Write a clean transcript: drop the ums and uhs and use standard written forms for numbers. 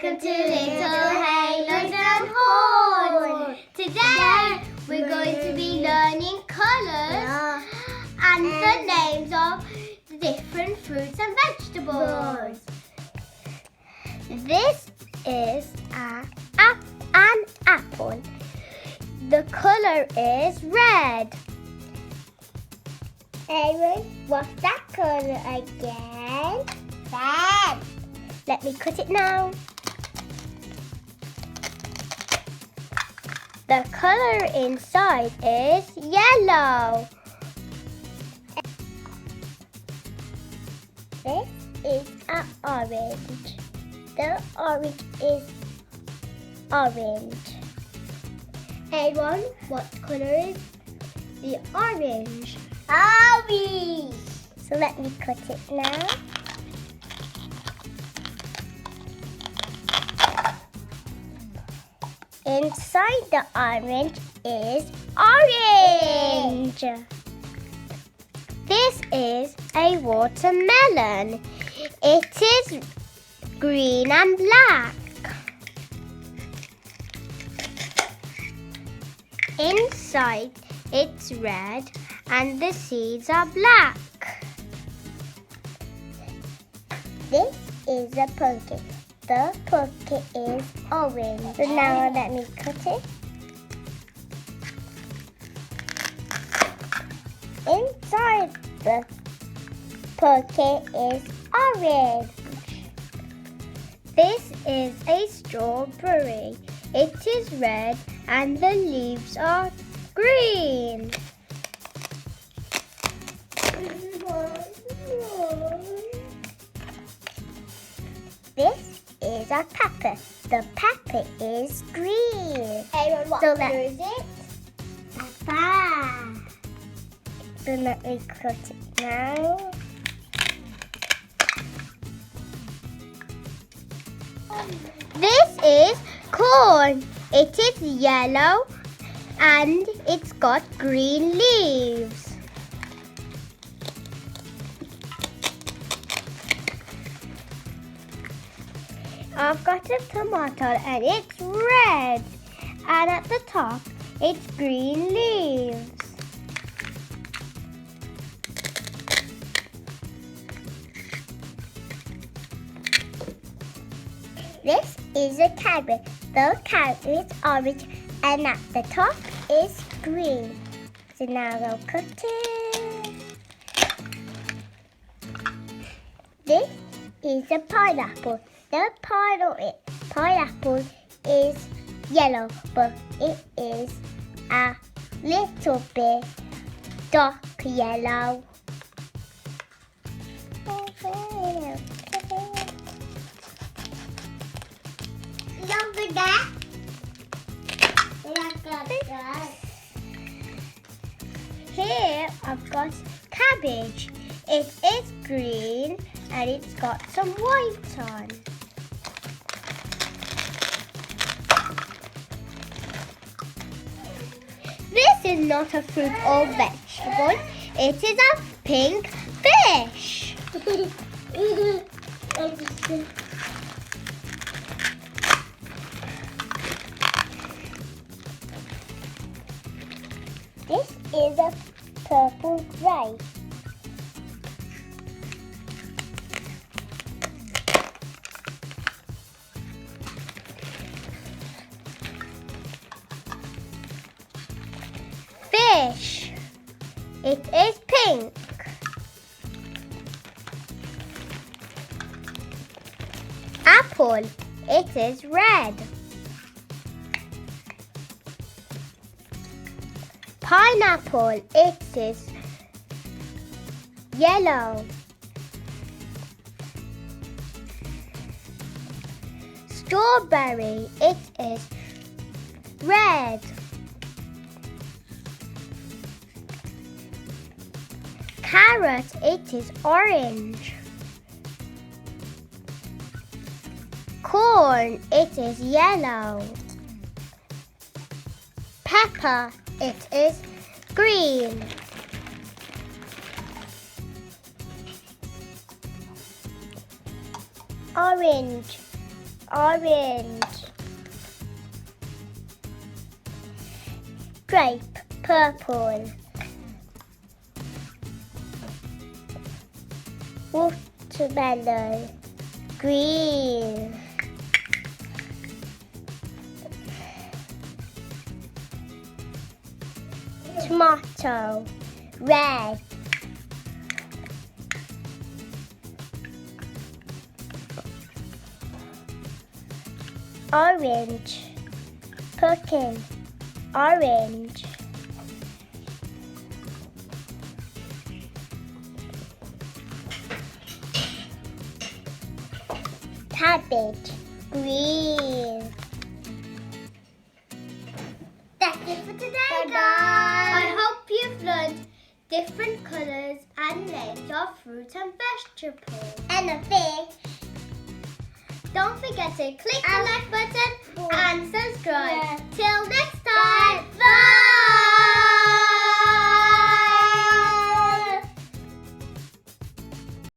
Welcome to Little Halos and Horns. Today we're going to be learning colours and the names of the different fruits and vegetables. This is an apple. The colour is red. Aaron, what's that colour again? Red. Let me cut it now. The colour inside is yellow. This is an orange. The orange is orange. Aaron, what colour is the orange? Orange. So let me cut it now. Inside the orange is orange. This is a watermelon. It is green and black. Inside it's red and the seeds are black. This is a pumpkin. The pumpkin is orange. So now let me cut it. Inside the pumpkin is orange. This is a strawberry. It is red and the leaves are green. This is a pepper. The pepper is green. Aaron, what colour is it? Pepper. So let me cut it now. This is corn. It is yellow and it's got green leaves. I've got a tomato and it's red, and at the top it's green leaves. This is a carrot. The carrot is orange and at the top is green. So now I'll cut it. This is a pineapple. The pineapple is yellow, but it is a little bit dark yellow. Look at that. Here I've got cabbage. It is green and it's got some white on. This is not a fruit or vegetable. It is a pink fish. This is a purple rice. Fish. It is pink. Apple. It is red. Pineapple. It is yellow. Strawberry. It is red. Carrot, it is orange. Corn, it is yellow. Pepper, it is green. Orange, orange. Grape, purple. Watermelon, green. Tomato, red. Orange, pumpkin, orange. Cabbage, green. That's it for today, guys. I hope you've learned different colours and names of fruit and vegetables. And a fish. Don't forget to click the like button and subscribe.